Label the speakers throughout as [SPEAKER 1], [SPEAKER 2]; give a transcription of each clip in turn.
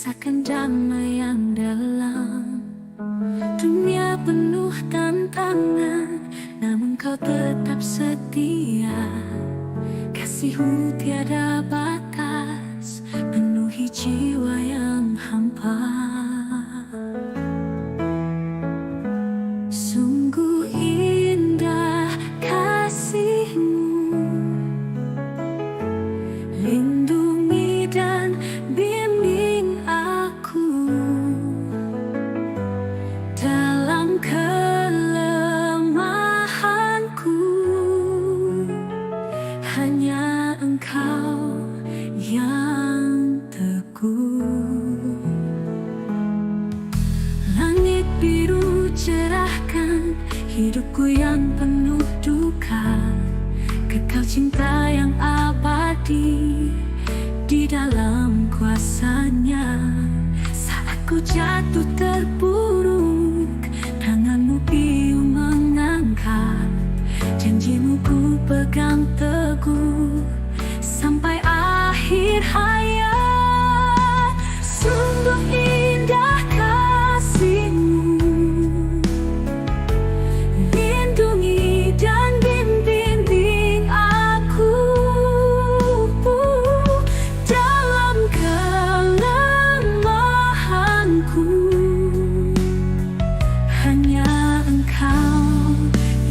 [SPEAKER 1] rasakan damai yang dalam. Dunia penuh tantangan, namun kau tetap setia. Kasihmu tiada batas, penuhi jiwa yang hampa. Sungguh indah kasihmu, lindungi dan bimbing aku dalam kelemahanku. Hanya Engkau yang teguh. Langit biru cerahkan hidupku yang penuh duka. Kekal cinta yang abadi di dalam kuasa-Nya. Saat ku jatuh terpuruk, tanganmu biung mengangkat. Janjimu ku pegang teguh sampai akhir hayat. Sungguh indah kasihmu, lindungi dan bimbing aku dalam kelemahanku. Hanya Engkau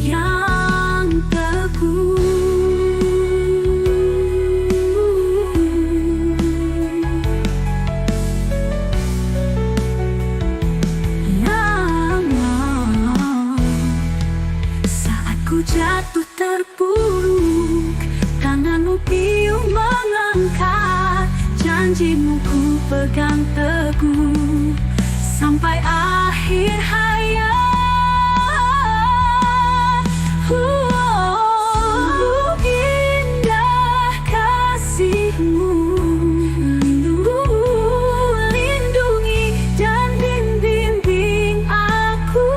[SPEAKER 1] yang teguh. Saat ku jatuh terpuruk, tanganmu biung mengangkat. Janjimu ku pegang teguh sampai akhir hayat. Sungguh indah kasihmu, lindungi dan bimbing aku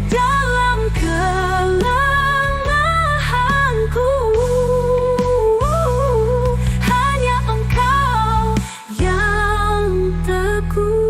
[SPEAKER 1] dalam kelemahanku. Hanya Engkau yang teguh.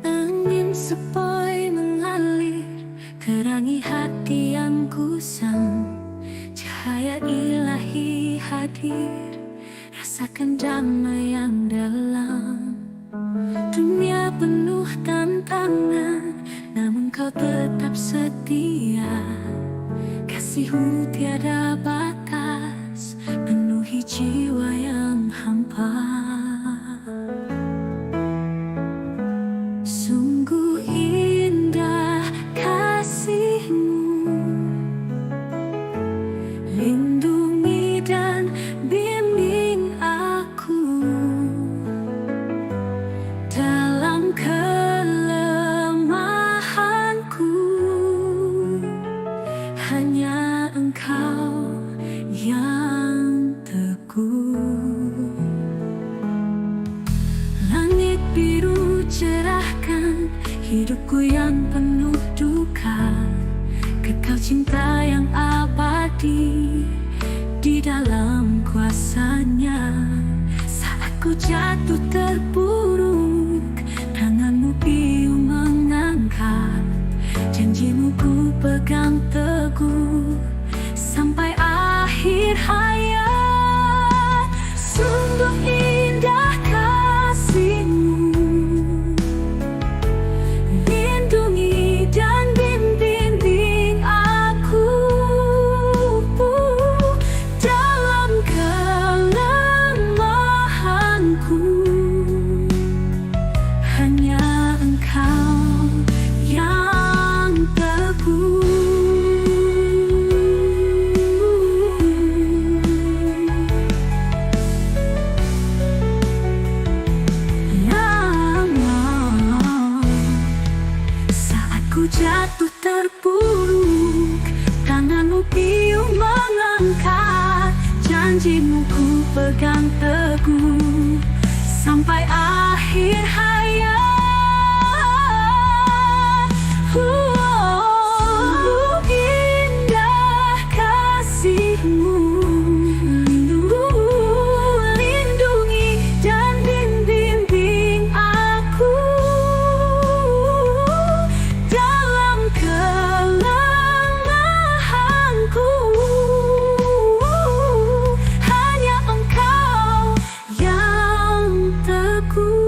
[SPEAKER 1] Angin sepoi mengalir, terangi hati yang kusam. Cahaya ilahi hadir, rasakan damai yang dalam. Dunia penuh tantangan, namun kau tetap setia. Kasihmu tiada batas, penuhi jiwa yang hampa. Sungguh indah kasihmu, lindungi dan bimbing aku dalam kelemahanku. Hanya Engkau yang teguh. Langit biru cerahkan hidupku yang penuh duka. Kekal cinta yang abadi di dalam kuasa-Nya. Saat ku jatuh terpuruk, tanganmu biung mengangkat. Janjimu ku pegang teguh sampai akhir hayat. Sungguh indah kasihmu, lindungi dan bimbing aku dalam kelemahanku. Hanya Engkau yang teguh. langkah, janjimu ku pegang teguh sampai akhir hayat. Sungguh indah kasihmu, lindungi dan bimbing aku dalam kelemahanku. Hanya Engkau yang teguh.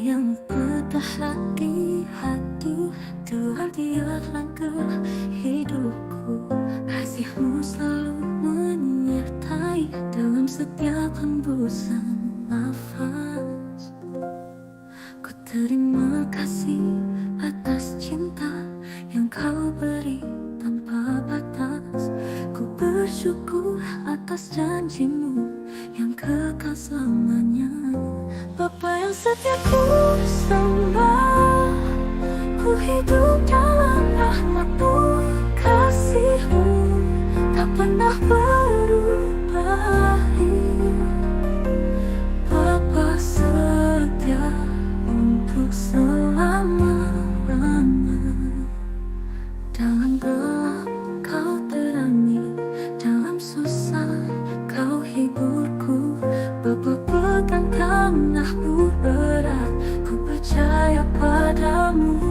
[SPEAKER 1] Yang bertahan di hati, Tuhan dia langkah hidupku. Kasih-Mu selalu menyertai dalam setiap hembusan nafas. Ku terima kasih atas cinta yang Kau beri tanpa batas. Ku bersyukur atas janji-Mu yang kekal selamanya. Bapa yang setia ku sembah, ku hidup dalam rahmat-Mu, kasih-Mu tak pernah berubah. Bapa setia untuk selama-lamanya. Dalam gelap Kau terangi, dalam susah Kau hiburku. Bapa pegang tanganku erat, ku percaya padamu.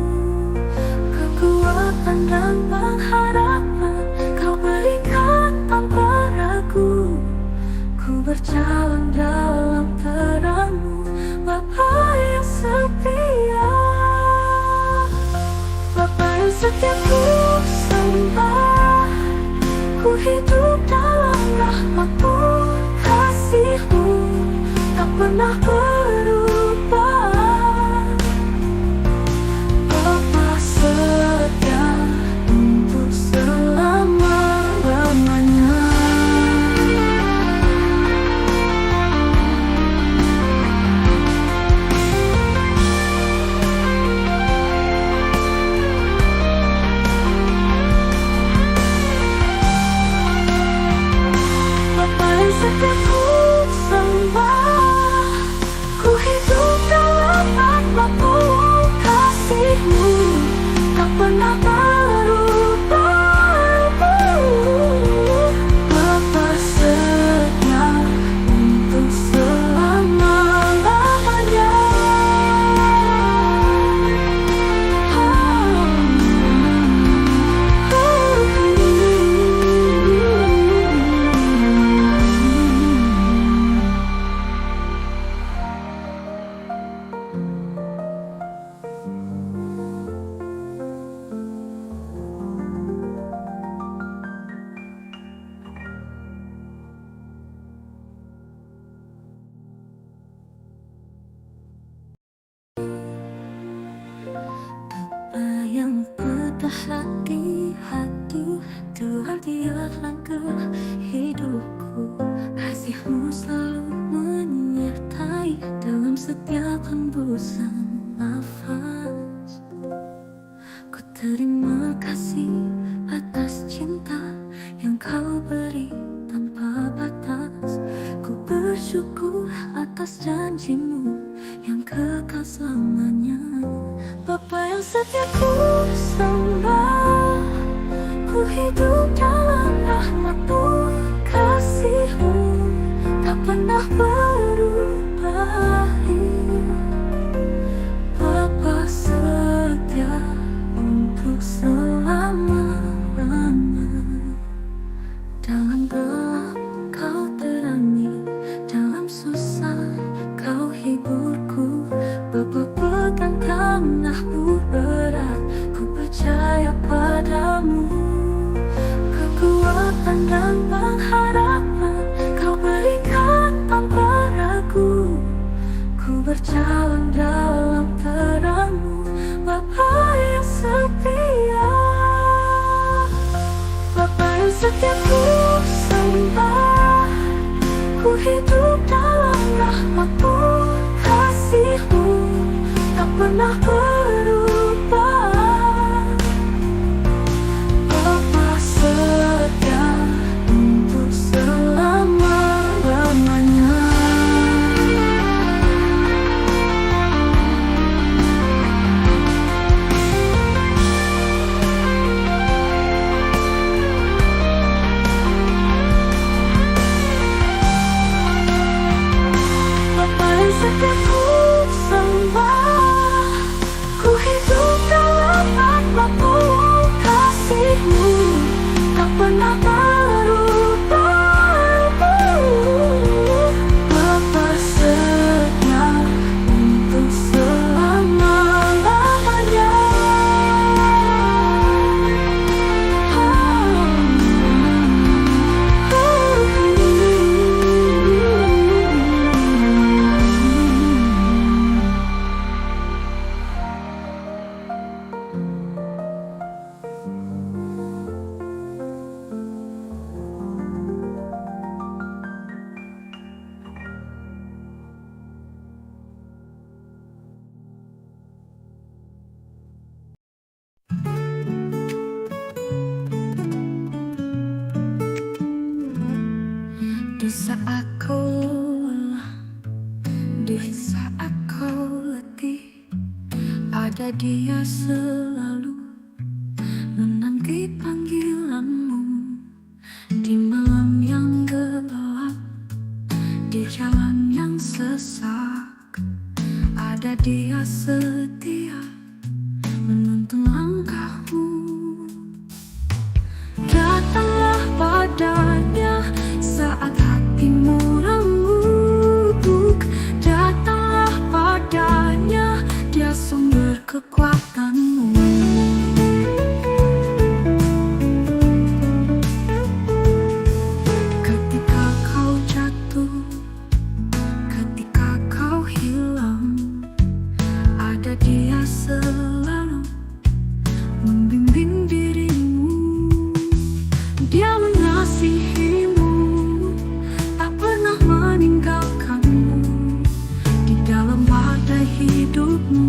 [SPEAKER 1] Kekuatan dan pengharapan Kau berikan tanpa ragu. Ku berjalan dalam terang-Mu, Bapa yang setia. Bapa yang setia ku sembah, ku hidup dalam rahmat-Mu, kasih-Mu tak pernah berubah. Bapa setia untuk selama-lamanya. Bapa yang setia ku sembah, ku hidup dalam rahmat-Mu, kasih-Mu tak pernah berubah. Bapa setia untuk selama-lamanya. Yang bertahan di hati, Tuhan dia langkah hidupku. Kasih-Mu selalu menyertai dalam setiap hembusan nafas. Ku terima kasih atas cinta yang Kau beri tanpa batas. Ku bersyukur atas janji-Mu yang kekal selamanya. Bapa yang setia ku sembah, ku hidup dalam rahmat-Mu, kasih-Mu tak pernah berubah. Bapa setia untuk selama-lamanya. Dalam gelap Kau terangi, dalam susah Kau hiburku. Bapa pegang tanganku erat, ku percaya padamu. Kekuatan dan pengharapan Kau berikan tanpa ragu. Ku berjalan dalam terang-Mu, Bapa yang setia. Bapa yang setia setia ku sembah, ku hidup dalam rahmat-Mu, kasih-Mu tak pernah berubah. Bapa setia untuk selama-lamanya. Setia ku sembah, ku hidup dalam rahmat-Mu, kasih-Mu tak pernah berubah. Bapa setia untuk selama-lamanya. Di saat kau lelah, di saat kau letih, ada Dia selalu menanti panggilanmu. Di malam yang gelap, di jalan yang sesak, ada Dia setia menuntun langkahmu. Datanglah padanya saat hatimu remuk, datanglah padanya, Dia sumber kekuatanmu. Ketika kau jatuh, ketika kau hilang, ada Dia selalu membimbing dirimu. Dia mengasihimu, tak pernah meninggalkanmu. Di dalam badai hidupmu,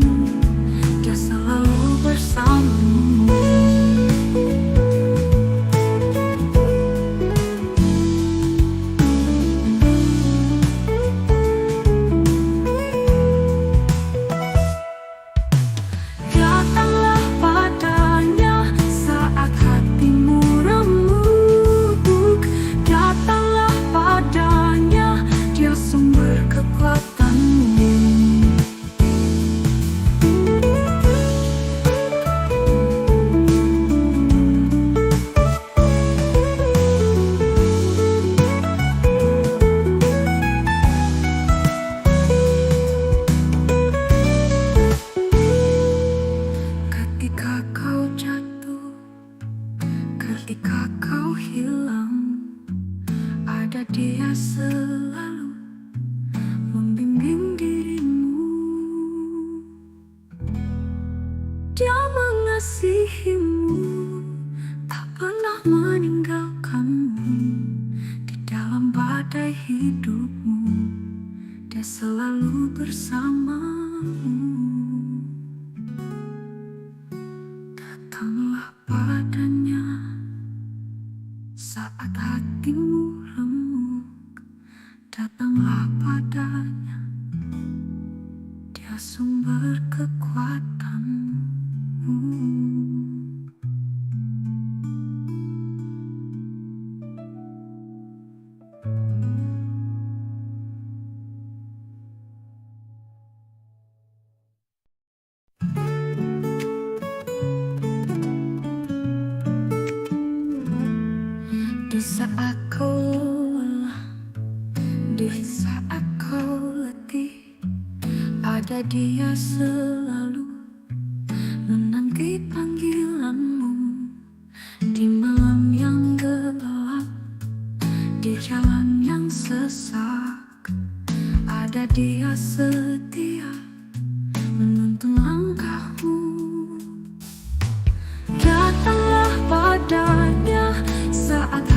[SPEAKER 1] Dia selalu bersamamu. Datanglah padanya saat hatimu remuk, datanglah padanya, Dia sumber kekuatanmu. Ketika kau jatuh, ketika kau hilang, ada Dia selalu membimbing dirimu. Dia mengasihimu, tak pernah meninggalkanmu. Di dalam badai hidupmu, Dia selalu bersamamu. Datanglah padanya saat hatimu remuk, datanglah padanya, Dia sumber kekuatanmu. Di saat kau lelah, di saat kau letih, ada Dia selalu menanti panggilanmu. Di malam yang gelap, di jalan yang sesak, ada Dia setia menuntun langkahmu. Datanglah padanya saat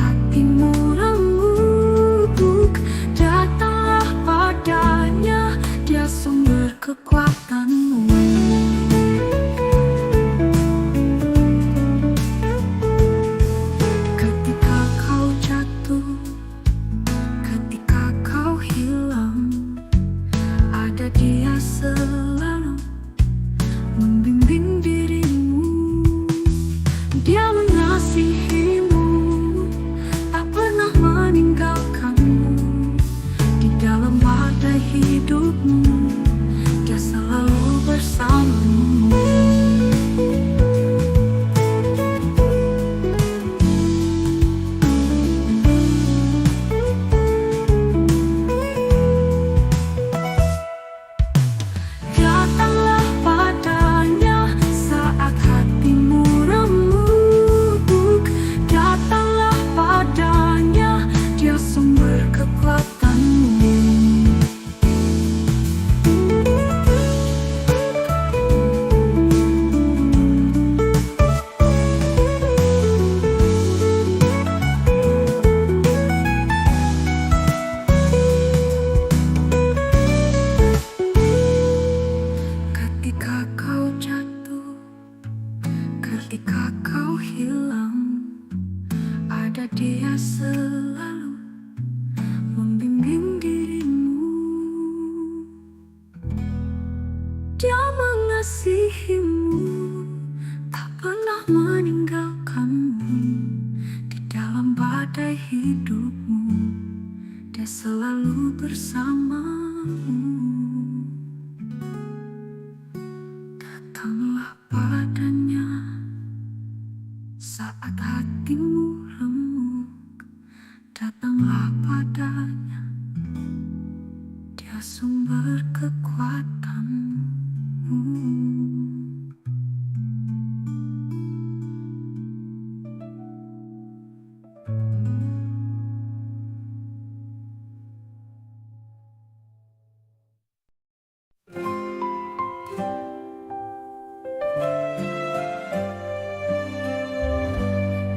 [SPEAKER 1] mengasihimu, tak pernah meninggalkanmu. Di dalam badai hidupmu, Dia selalu bersamamu. Datanglah padanya saat hatimu remuk. Datanglah padanya, Dia sumber kekuatanmu.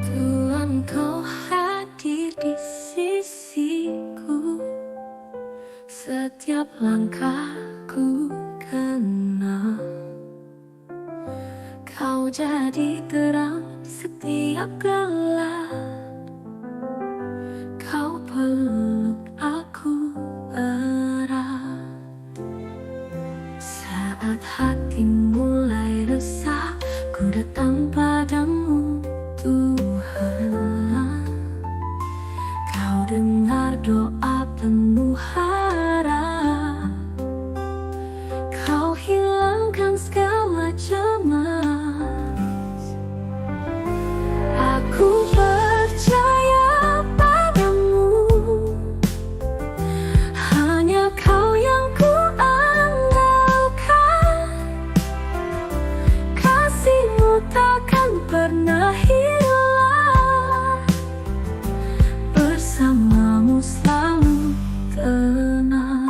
[SPEAKER 1] Tuhan, Kau hadir di sisiku, setiap langkahku kenal. Kau jadi terang setiap gelap. Kau peluk aku erat saat hati mulai resah. Ku datang padamu, Tuhan. Kau dengar doa penuh harap. Kau hilangkan segala cemas. Aku percaya padamu, hanya Kau yang ku andalkan. Kasih-Mu takkan pernah hilang, bersamamu selalu tenang.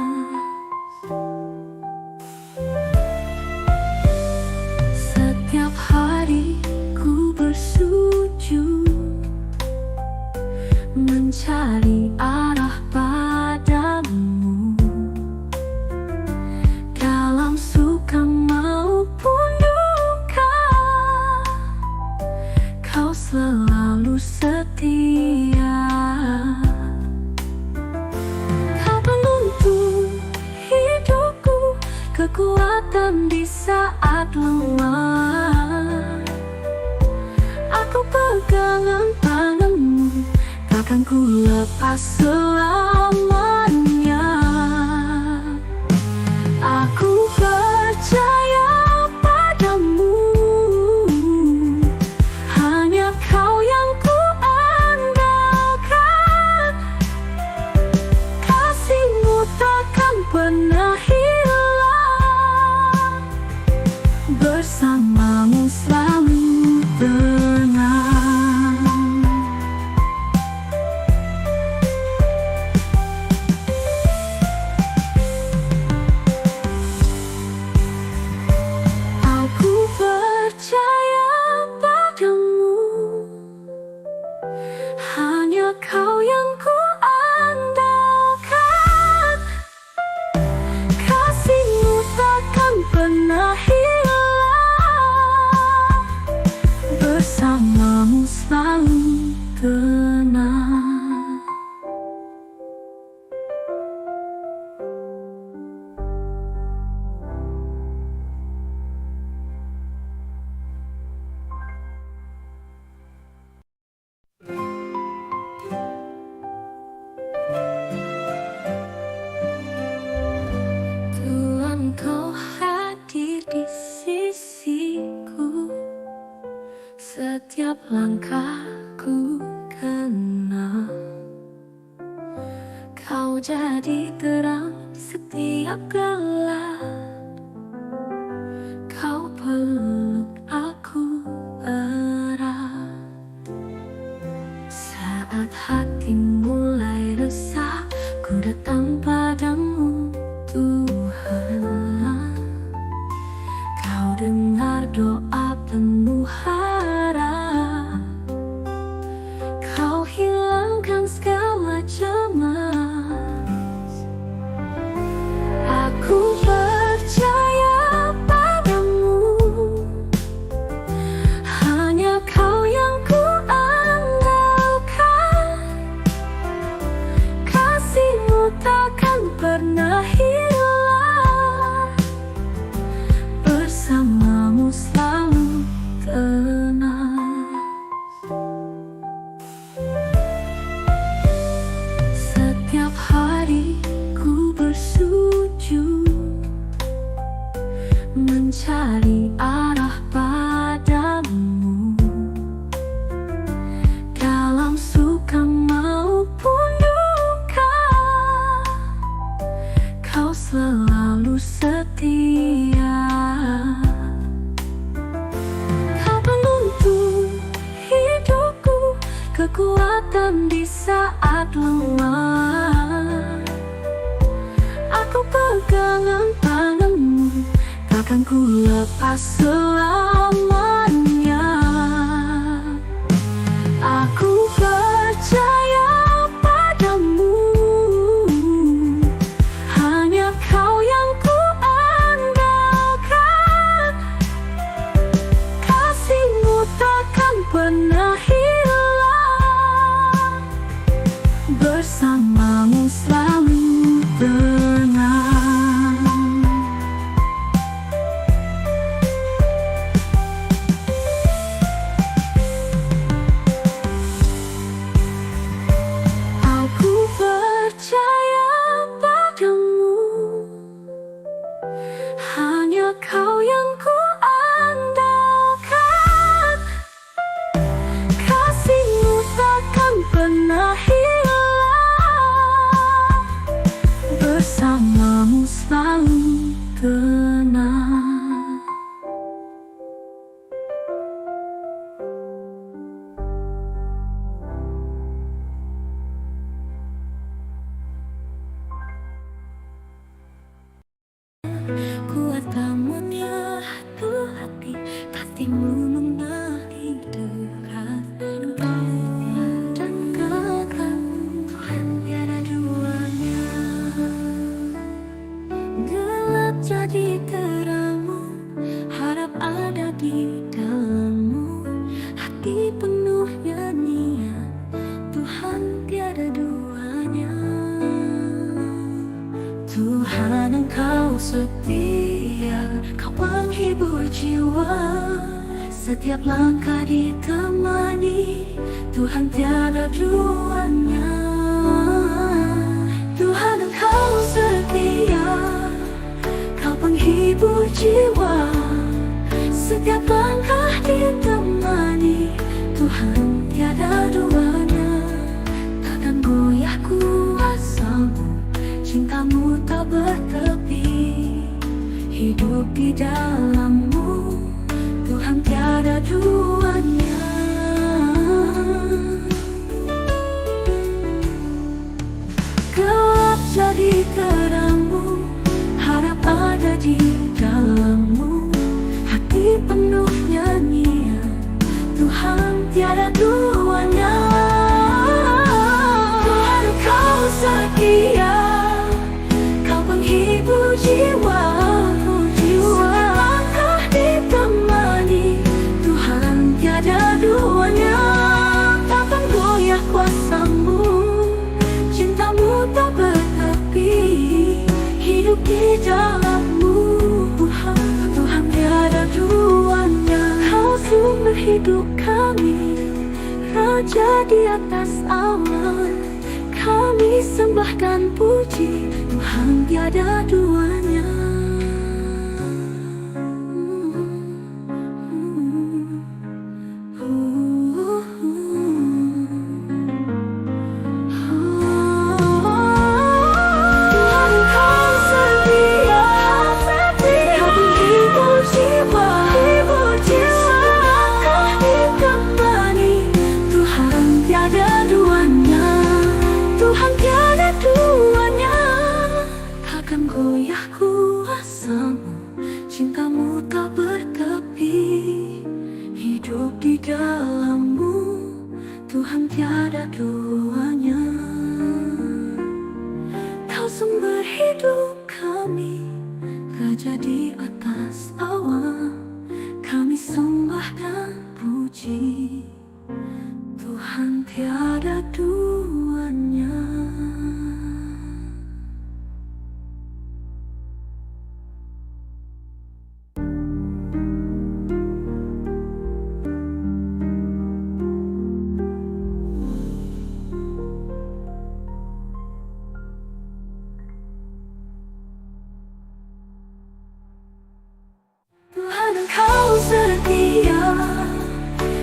[SPEAKER 1] Setiap hari ku bersujud, mencari arah padamu. Dalam suka maupun duka, Kau selalu setia. Kau penuntun hidupku, kekuatan di saat lemah. Aku pegangan tanganmu, takkan ku lepas selamanya. Aku percaya padamu, hanya Kau yang ku andalkan. Kasih-Mu takkan pernah hilang, bersamamu selalu tenang. Aku percaya padamu, hanya Kau yang ku andalkan. Kasih-Mu takkan pernah hilang, bersamamu selalu tenang. Tuhan, Kau hadir di sisiku, setiap langkahku kenal. Kau jadi terang setiap gelap. Kau peluk aku erat saat hati mulai resah. Ku datang padamu, Tuhan. Kau dengar doa penuh harap. Kau hilangkan segala cemas. Aku percaya padamu, hanya Kau yang ku andalkan. Kasih-Mu takkan pernah hilang, bersama ku lepas selamanya. Aku percaya padamu, hanya kau yang ku andalkan. Kasihmu takkan pernah hilang, bersamamu selalu tenang. Aku percaya padamu, hanya kau yang ku andalkan. Kasihmu takkan pernah hilang, bersamamu selalu tenang. Kuat bangunnya tuh hati, pastimu menarik dekat. Dan kakak Tuhan tiada duanya. Gelap jadi terangmu, harap ada di dalammu. Hati penuh nyanyian, Tuhan tiada duanya. Tuhan Engkau setia, Kau penghibur jiwa. Setiap langkah ditemani, Tuhan tiada duanya. Tuhan Engkau setia, Kau penghibur jiwa. Setiap langkah ditemani, Tuhan tiada duanya. Takkan goyah kuasamu, cintamu tak bertepi. Hidup di dalammu, Tuhan tiada duanya. Gelap jadi terangmu, harap ada di dalammu. Hati penuh nyanyian, Tuhan tiada duanya. Tuhan Kau setia, Kau penghibur jiwa. Selangkah ditemani, Tuhan tiada duanya. Takkan goyah kuasamu, cintamu tak bertepi. Hidup di dalammu, Tuhan tiada duanya. Kau sumber hidup kami, Raja di atas awan. Kami sembah dan puji, Tuhan tiada duanya. Goyah kuasamu, cintamu tak bertepi. Hidup di dalammu, Tuhan tiada duanya. Kau sumber hidup kami, Raja di atas awan. Kami sembah dan puji, Tuhan tiada duanya. Kau setia,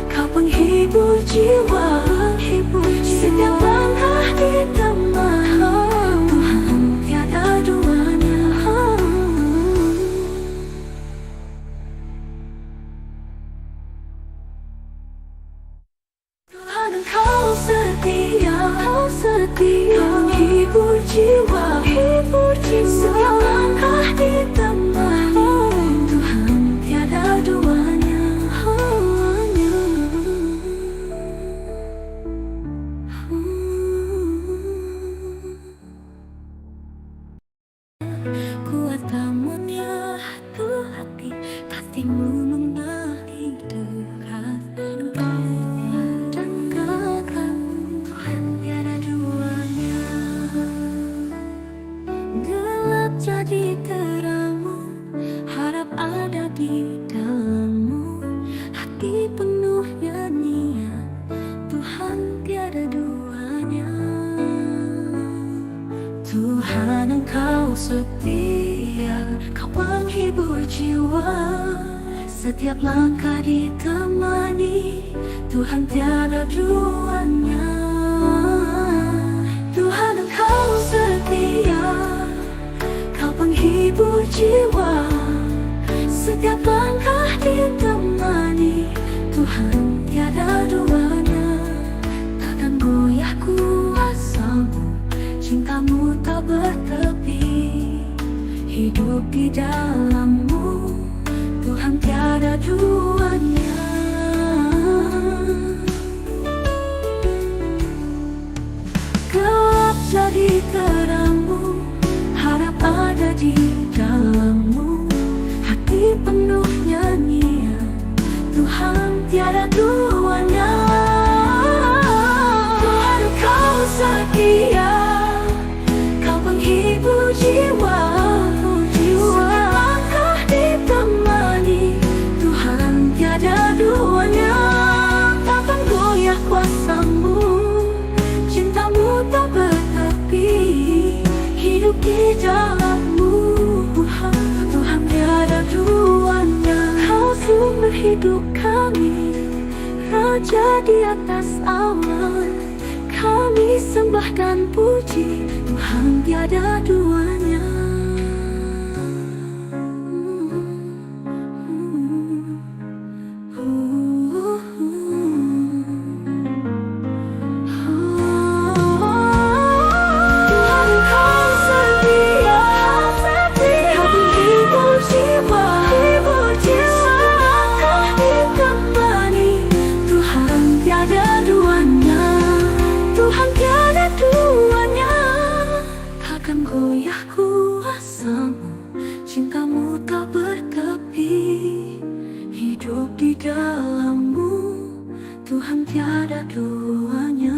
[SPEAKER 1] Kau penghibur jiwa. Setiap langkah ditemani, Tuhan tiada duanya. Tuhan Kau setia, Kau penghibur jiwa. Setiap langkah ditemani, Tuhan Kuat namunnya tuh hati, pastimu mengenali dekat. Dan kekal Tuhan tiada duanya. Gelap jadi terangmu, harap ada di dalammu. Hati penuh nyanyian, Tuhan tiada duanya. Tuhan Engkau setia, Kau penghibur jiwa. Setiap langkah ditemani, Tuhan tiada duanya. Tuhan Engkau setia, Kau penghibur jiwa. Setiap langkah ditemani, Tuhan tiada duanya. Takkan goyah kuasamu, cintamu tak bertepi. Hidup di dalammu, Tuhan tiada duanya. Gelap jadi terangmu, harap ada di dalammu. Hati penuh nyanyian, Tuhan tiada duanya. Tuhan Engkau setia, Kau penghibur jiwa. Setiap langkah ditemani, Tuhan tiada duanya. Takkan goyah kuasamu, cintamu tak bertepi. Hidup di dalammu, Tuhan tiada duanya. Kau sumber hidup kami, Raja di atas awan. Kami sembah dan puji, Tuhan tiada duanya. Goyah kuasamu, cintamu tak bertepi. Hidup di dalammu, Tuhan tiada duanya.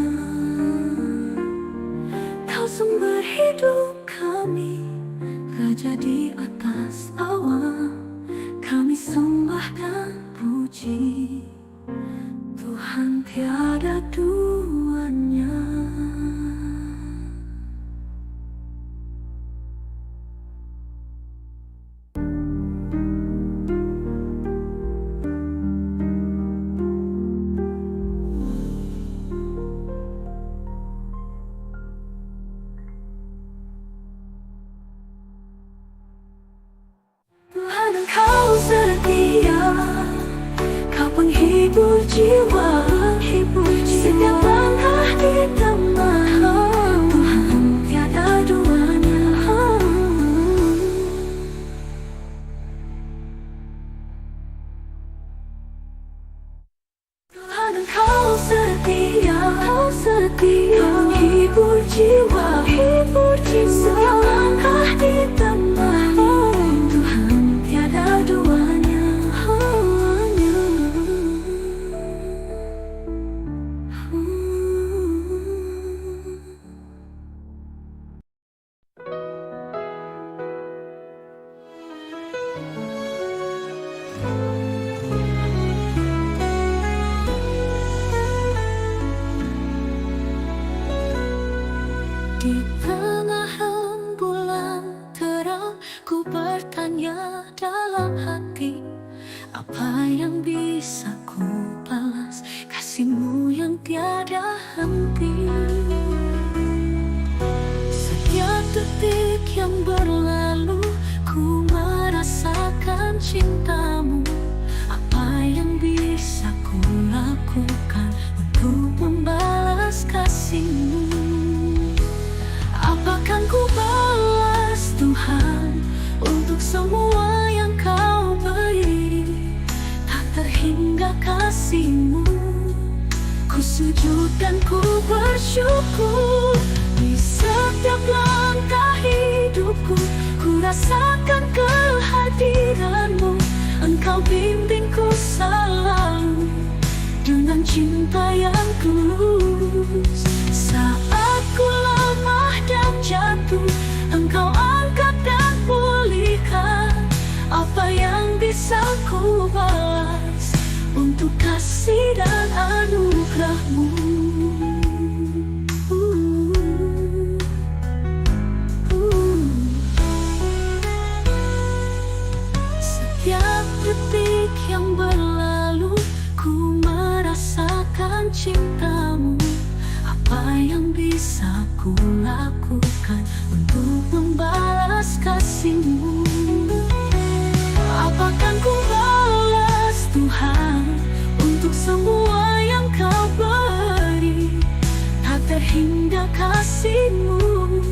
[SPEAKER 1] Kau sumber hidup kami, Raja di atas awan. Kami sembah dan puji, Tuhan tiada duanya. Tuhan Engkau setia, Kau penghibur jiwa. Setiap langkah ditemani, Tuhan tiada duanya. Tuhan Engkau setia, Kau penghibur jiwa. Setiap langkah ditemani, Tuhan tiada duanya. Di tengah rembulan terang, ku bertanya dalam hati, apa yang bisa ku balas kasih-Mu yang tiada henti. Setiap detik yang berlalu, ku merasakan cinta-Mu. Apa yang bisa ku lakukan untuk membalas kasih-Mu? Apakan ku balas Tuhan untuk semua yang Kau beri? Tak terhingga kasih-Mu, ku sujud dan ku bersyukur. Di setiap langkah hidupku, ku rasakan kehadiranmu. Engkau bimbingku selalu dengan cinta yang tulus. Saat ku lemah dan jatuh, Engkau angkat dan pulihkan. Apa yang bisa ku balas untuk kasih dan anugerah-Mu? Setiap detik yang berlalu, ku merasakan cinta-Mu. Apa yang bisa ku lakukan untuk membalas kasih-Mu? Apakan ku balas Tuhan untuk semua yang Kau beri? Tak terhingga kasih-Mu.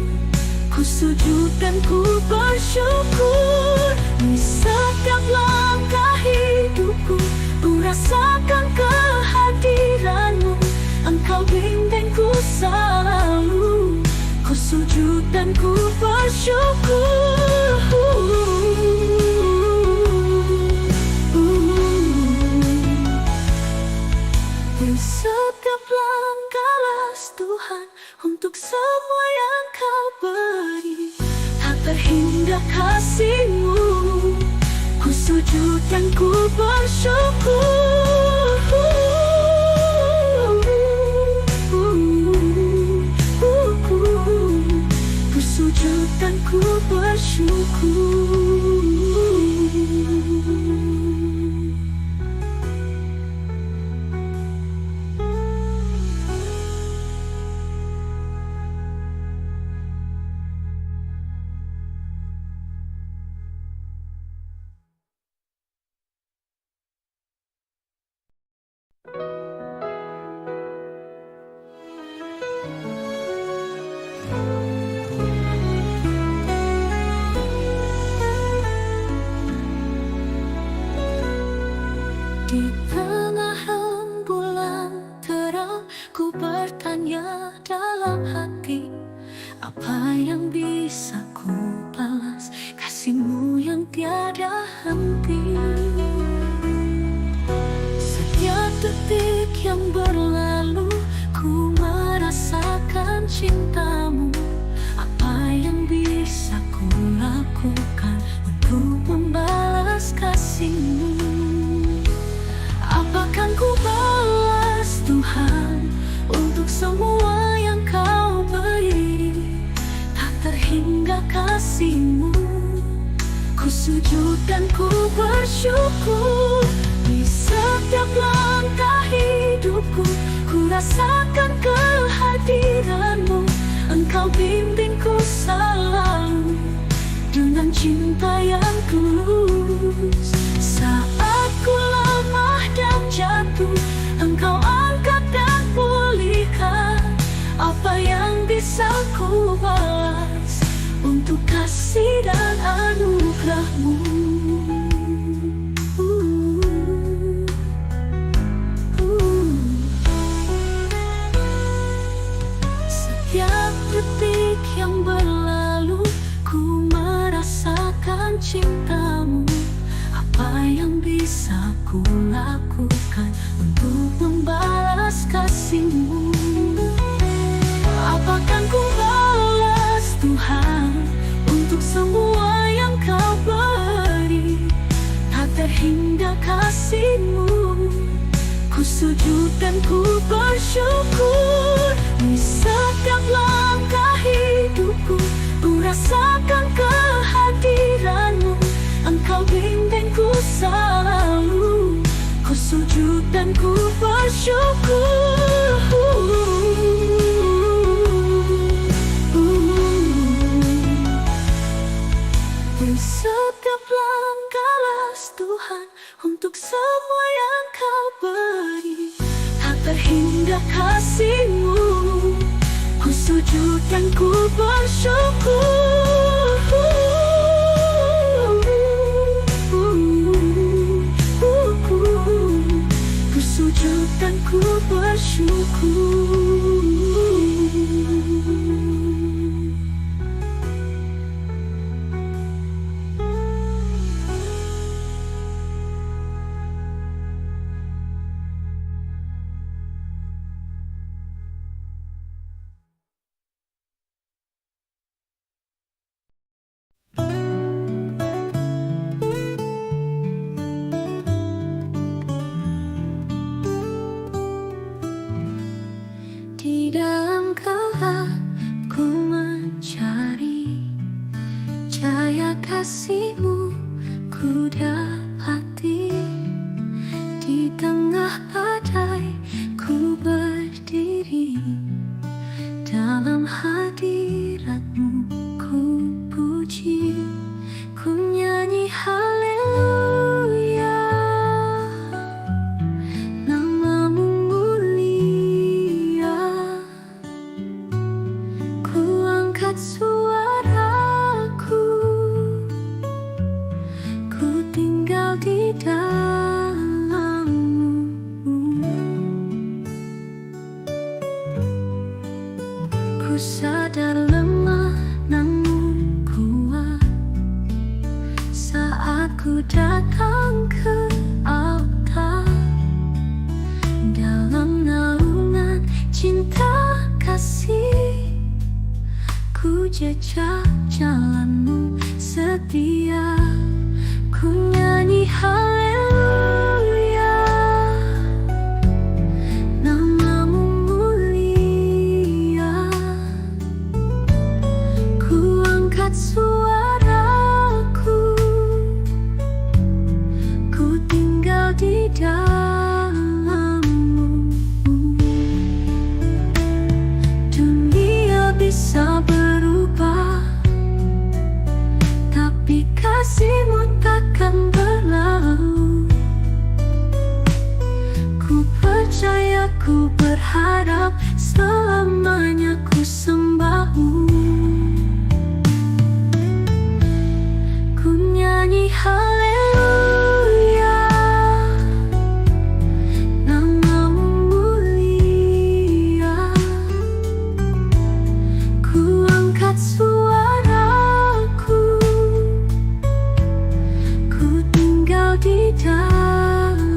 [SPEAKER 1] Ku sujud dan ku bersyukur. Di setiap langkah hidupku, ku rasakan kehadiran-Mu. Engkau bimbingku selalu. Ku sujud dan ku bersyukur. Di setiap langkah las Tuhan untuk semua yang Kau beri. Tak terhingga kasih-Mu. Ku sujud dan ku bersyukur. Ku sujud dan ku bersyukur. Di tengah rembulan terang, ku bertanya dalam hati, apa yang bisa ku balas kasih-Mu yang tiada henti? Setiap detik yang berlalu, ku merasakan cinta-Mu. Apa yang bisa ku lakukan untuk membalas kasih-Mu? Apakan ku balas Tuhan untuk semua yang Kau beri? Tak terhingga kasih-Mu. Ku sujud dan ku bersyukur. Di setiap langkah hidupku, ku rasakan kehadiran-Mu. Engkau bimbingku selalu dengan cinta yang tulus. Saat ku lemah dan jatuh, Engkau angkat dan pulihkan. Apa yang bisa ku balas untuk kasih dan anugerah-Mu? Setiap detik yang berlalu, ku merasakan cinta-Mu. Apa yang bisa ku lakukan untuk membalas kasih-Mu? Apakan ku balas Tuhan untuk semua yang Kau beri? Tak terhingga kasih-Mu. Ku sujud dan ku bersyukur. Di setiap langkah hidupku, ku rasakan kehadiran-Mu. Engkau bimbingku selalu. Ku sujud dan ku bersyukur. Di setiap langkah las Tuhan untuk semua yang Kau beri. Tak terhingga kasih-Mu. Ku sujud dan ku bersyukur. Ku sujud dan ku bersyukur. angkat suaraku, ku tinggal di dalammu. Ku sadar lemah namun kuat saat ku datang ke altar. Dalam naungan cinta kasih, ku jejak jalanmu setia. Ku nyanyi haleluya, namamu mulia. Ku angkat suaraku, ku tinggal di dalammu. Dunia bisa berubah, tapi kasihmu takkan berlalu. Ku percaya, ku berharap, selamanya ku sembahmu. Ku nyanyi haleluya, namamu mulia. Ku angkat suaraku, ku tinggal di dalammu.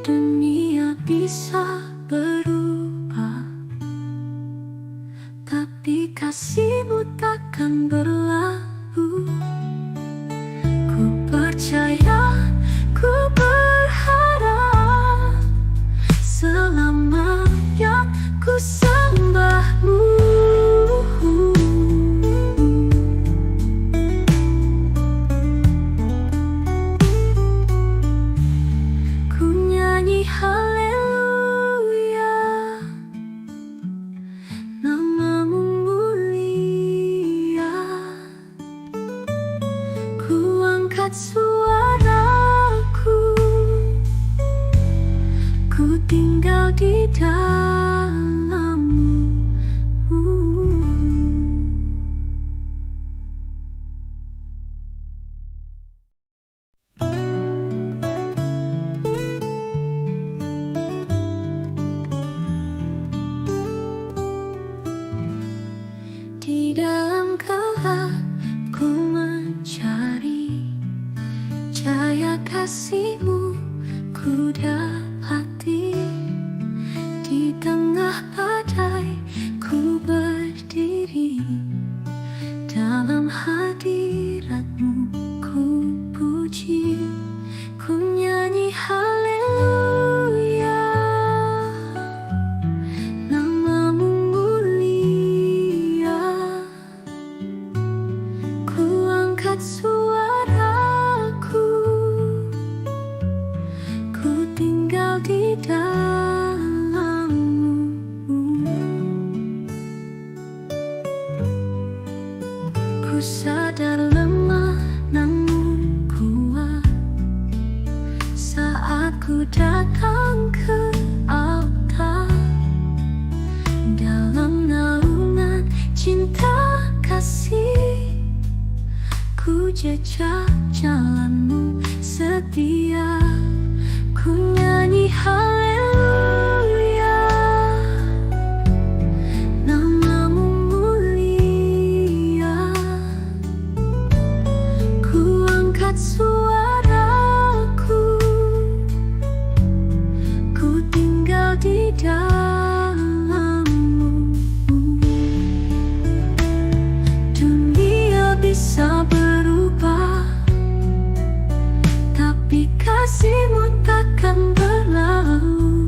[SPEAKER 1] Dunia bisa berubah, tapi kasihmu takkan berlalu. Ku percaya, ku berharap, selamanya ku sembahmu. Ku nyanyi haleluya, namamu mulia. Ku angkat suaraku, ku tinggal di dalammu. Di dalam gelap ku mencari cahaya kasihmu, ku dapati. Di tengah badai ku berdiri, dalam hadiratmu ku puji. Ku nyanyi haleluya, namamu mulia. Ku angkat suaraku, ku tinggal di dalammu. Ku sadar lemah namun kuat saat ku datang ke altar. Dalam naungan cinta kasih, ku jejak jalanmu setia. Ku nyanyi haleluya, namamu mulia. Ku angkat suaraku, ku tinggal di dalammu. Dunia bisa berubah, tapi kasihmu takkan berlalu.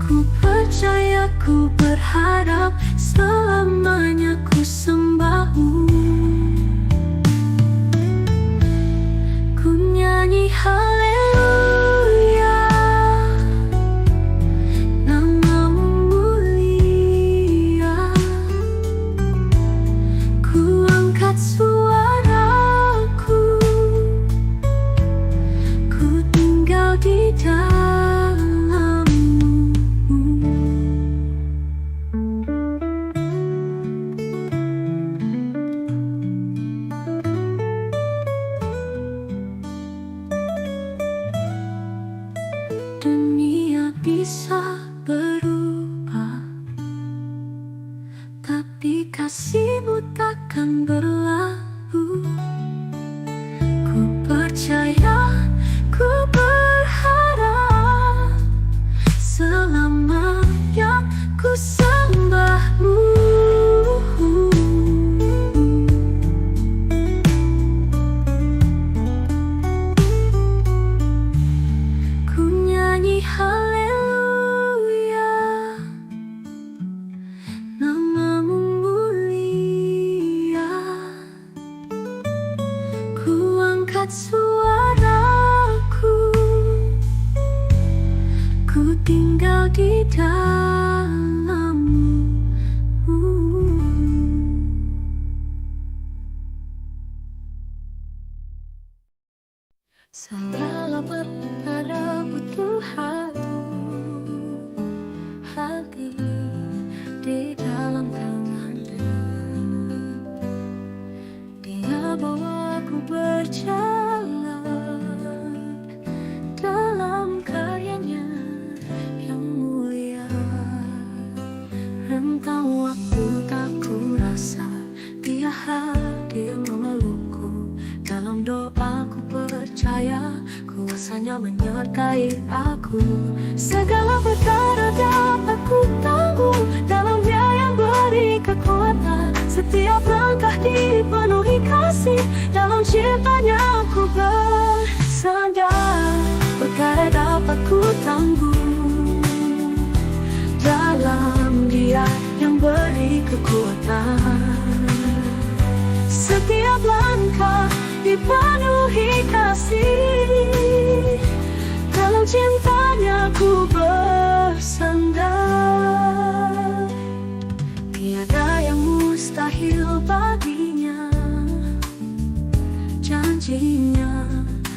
[SPEAKER 1] Ku percaya, ku berharap, selamanya ku sembahmu. Ku nyanyi haleluya, namamu mulia. angkat suaraku, ku tinggal di dalammu. Dunia bisa berubah, tapi kasihmu takkan berlalu. Ku percaya, ku berharap, selamanya ku sembahmu. Ku nyanyi haleluya, namamu mulia. Ku angkat suaraku, ku tinggal di dalammu. Segala perkara butuh hati di dalam tangannya. Dia bawa aku berjalan dalam karyanya yang mulia. Rentang waktu tak ku rasa, dia hadir memelukku. Dalam doaku percaya, kuasanya menyertai aku. Segala perkara dapat ku tanggung, dalam Dia yang beri kekuatan. Setiap langkah dipenuhi kasih, dalam cintanya aku bersandar. Perkara dapat ku tanggung, dalam Dia yang beri kekuatan. Setiap langkah dipenuhi kasih, dalam cintanya ku bersandar. Tiada yang mustahil baginya, janjinya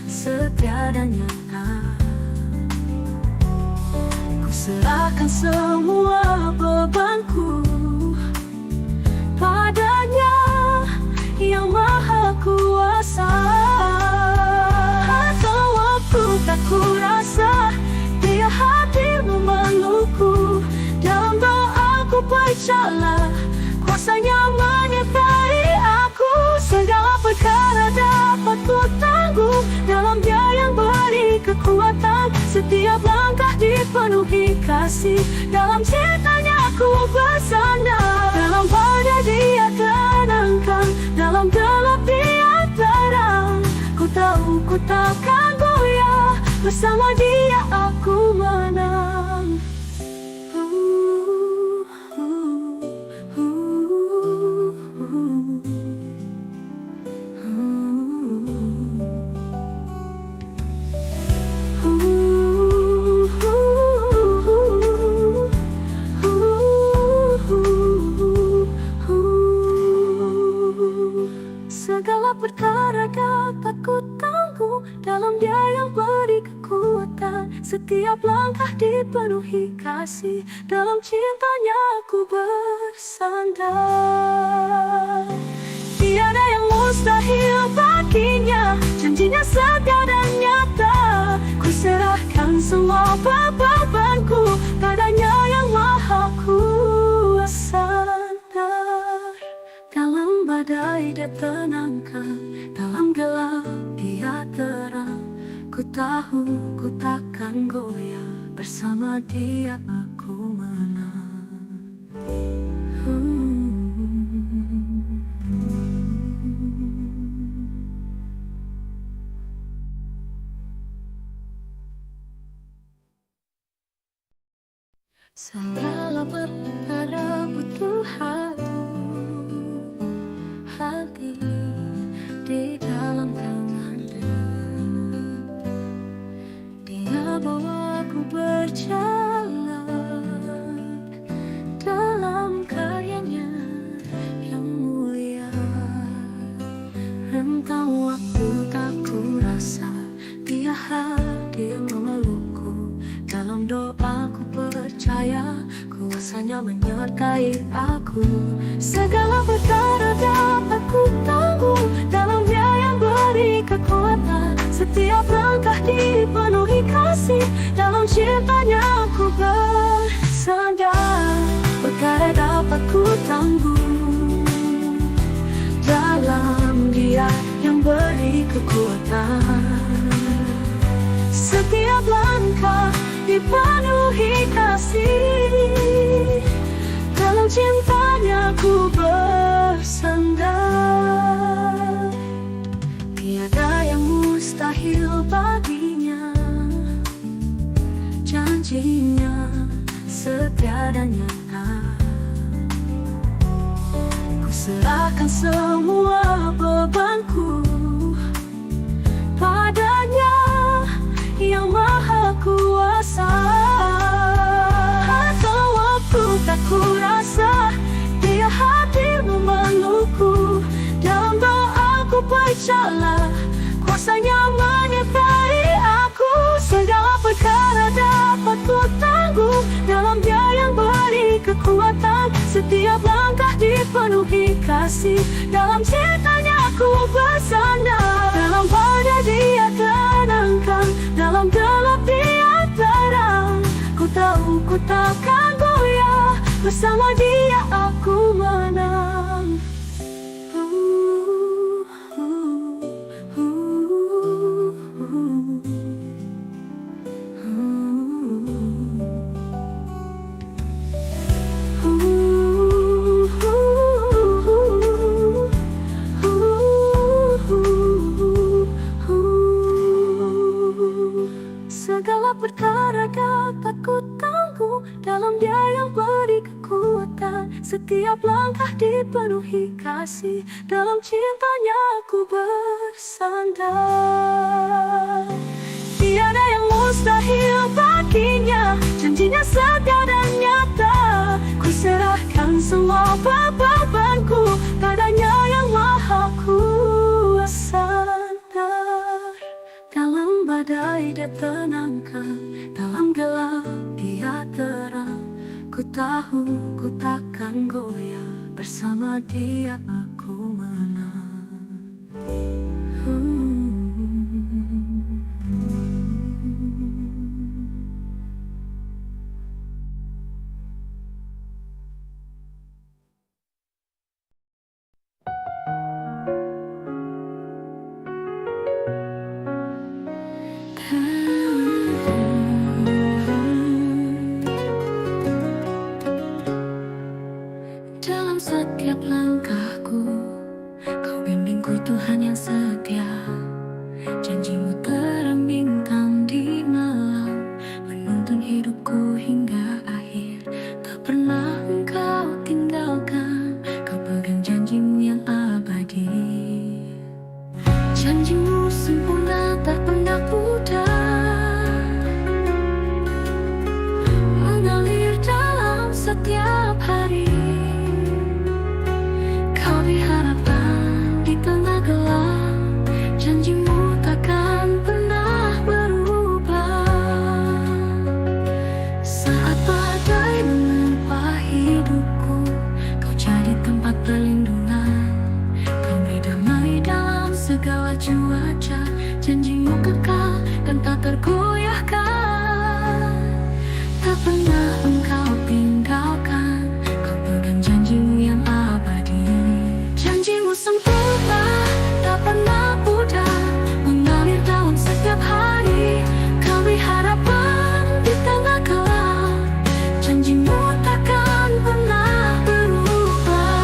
[SPEAKER 1] setia dan nyata. Ku serahkan semua bebanku padanya yang maha kuasa. Atau waktu tak ku rasa, Dia hadir memelukku. Dalam doaku percaya, kuasanya menyertai aku. Segala perkara dapat ku tanggung, dalam Dia yang beri kekuatan. Setiap langkah dipenuhi kasih, dalam cintanya aku bersandar. Dalam badai Dia tenangkan, dalam gelap Dia terang. Ku tahu ku takkan goyah, bersama Dia aku menang. Segala perkara dapat ku tanggung, dalam Dia yang beri kekuatan. Setiap langkah dipenuhi kasih, dalam cintanya ku bersandar. Tiada yang mustahil baginya, janjinya setia dan nyata. Ku serahkan semua bebanku padanya yang maha kuasa. Dalam badai Dia tenangkan, dalam gelap Dia terang. Ku tahu ku takkan goyah, bersama Dia aku menang. Segala perkara butuh hati di dalam tangannya. Dia bawa aku berjalan dalam karyanya yang mulia. badai aku. Segala perkara dapat ku tanggung, dalam-Nya yang beri kekuatan. Setiap langkah dipenuhi kasih, dalam cinta-Nya aku bersandar. Perkara dapat ku tanggung, dalam Dia yang beri kekuatan. Setiap langkah dipenuhi kasih, dalam cinta-Nya ku bersandar. Tiada yang mustahil baginya, janji-Nya setia dan nyata. Ku serahkan semua bebanku padanya yang maha kuasa. Atau waktu tak kurasa, Dia hadir memelukku. Dalam doaku percayalah, kuasa-Nya menyertai aku. Segala perkara dapat ku tanggung, dalam Dia yang beri kekuatan. Setiap langkah dipenuhi kasih, dalam cinta-Nya aku bersandar. Dalam badai Dia tenangkan, dalam gelap Dia terang. Ku tahu ku takkan goyah, bersama Dia aku menang. Segala perkara dapat ku tanggung, dalam Dia yang beri kekuatan. Setiap langkah dipenuhi kasih, dalam cinta-Nya aku bersandar. Tiada yang mustahil baginya, janji-Nya setia dan nyata. Ku serahkan semua bebanku padanya yang maha kuasa. Dalam badai Dia tenangkan, dalam gelap Dia terang. Ku tahu ku takkan goyah, bersama Dia aku menang. Dalam setiap langkahku, Kau bimbingku Tuhan yang setia. Janji-Mu terang bintang di malam, menuntun hidupku hingga akhir. Tak pernah Engkau tinggalkan, Kau pegang janji-Mu yang abadi. Janji-Mu sempurna, tak pernah pudar, mengalir dalam setiap hari. Kau beri harapan di tengah gelap, janji-Mu takkan pernah berubah. Saat badai menempa hidupku, Kau jadi tempat perlindungan. Kau beri damai dalam segala cuaca, janji-Mu kekal dan tak tergoyahkan. Tak pernah Engkau tinggalkan, Kau pegang janji-Mu yang abadi. Janji-Mu sempurna, tak pernah pudar, mengalir dalam setiap hari. Kau beri harapan di tengah gelap, janji-Mu takkan pernah berubah.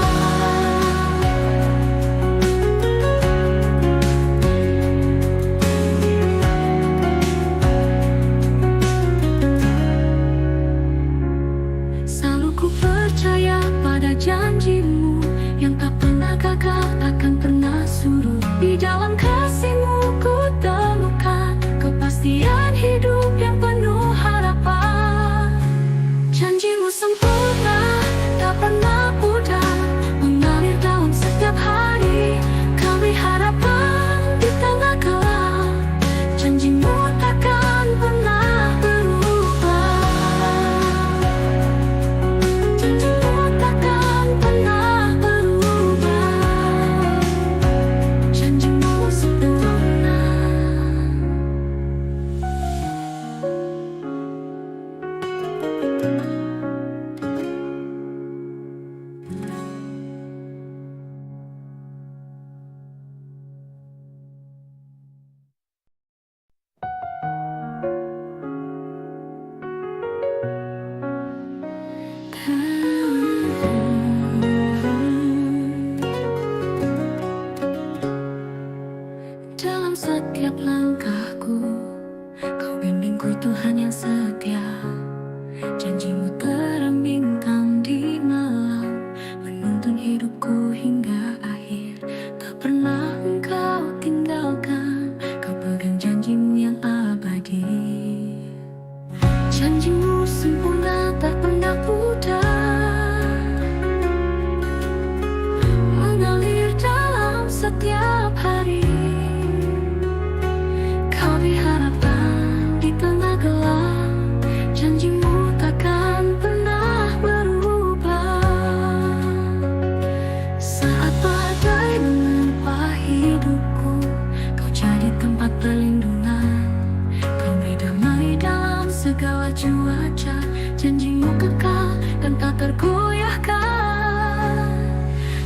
[SPEAKER 1] baju wajah, janjimu kekal dan tak tergoyahkan.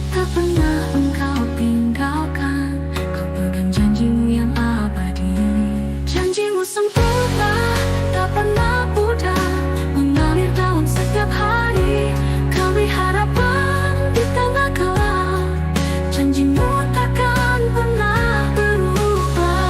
[SPEAKER 1] Tak pernah engkau tinggalkan, kau pegang janjimu yang abadi. Janjimu sempurna, tak pernah pudar, mengalir dalam setiap hari. Kau beri harapan di tengah gelap, janjimu takkan pernah berubah.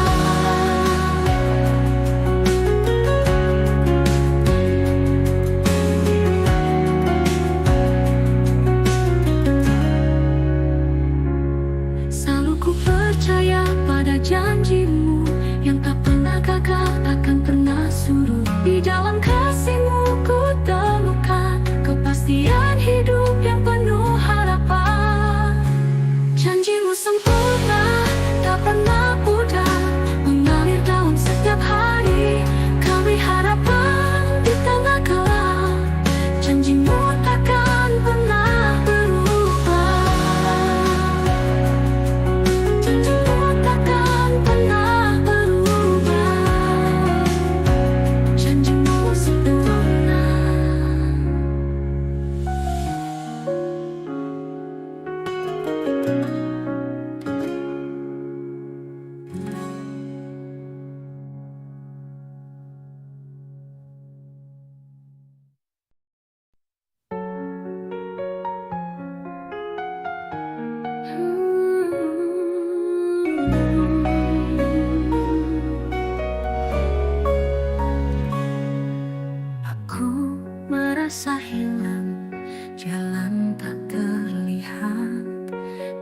[SPEAKER 1] Selalu ku percaya pada janjimu yang tak pernah gagal, takkan pernah surut. Di dalam kasihmu ku temukan kepastian hidup yang penuh harapan. Janjimu sempurna, tak pernah pudar, mengalir dalam setiap hari. Kau beri harapan di tengah gelap, janjimu takkan pernah berubah. Janjimu takkan pernah berubah. Janjimu sempurna. Aku merasa hilang, jalan tak terlihat.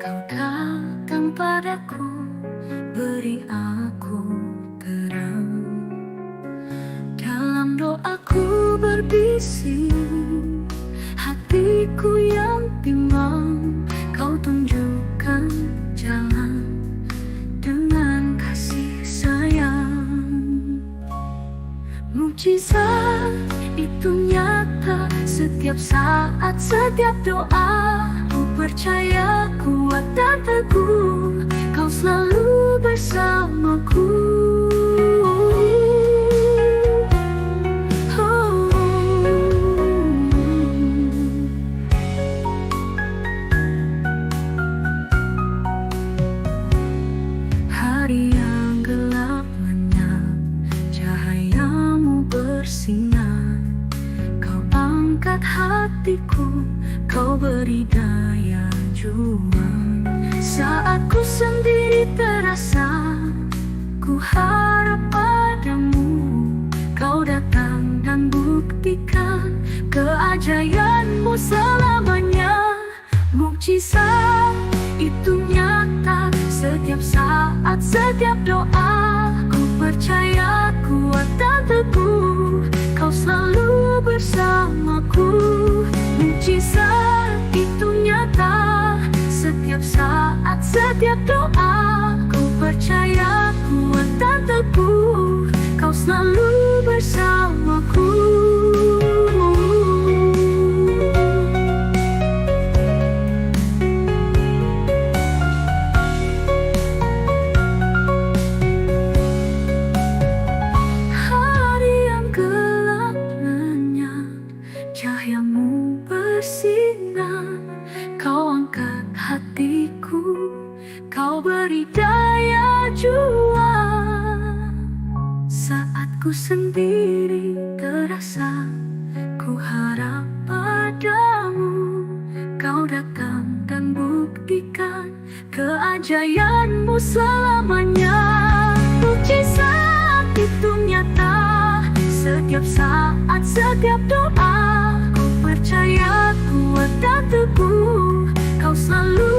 [SPEAKER 1] Kau datang padaku, beri aku terang. Dalam doaku berbisik, hatiku yang bimbang. Kau tunjukkan jalan dengan kasih sayang. Mukjizat itu nyata setiap saat, setiap doa. Ku percaya kuat dan teguh, kau selalu bersamaku. Hari yang gelap lenyap, cahayamu bersinar. Kau angkat hatiku, kau beri daya juang. Saat ku sendiri terasa, ku harap padamu. Kau datang dan buktikan keajaibanmu selamanya. Mukjizat itu nyata setiap saat, setiap doa. Ku percaya kuat dan teguh, kau selalu bersamaku. Mukjizat itu nyata setiap saat, setiap doa. Ku percaya kuat dan teguh, kau selalu bersamaku. Hari yang gelap lenyap, cahayamu bersinar. Kau angkat hatiku, kau beri daya juang. Saat ku sendiri terasa, ku harap padamu. Kau datang dan buktikan keajaibanmu selamanya. Mukjizat itu nyata setiap saat, setiap doa. Ku percaya kuat dan teguh, kau selalu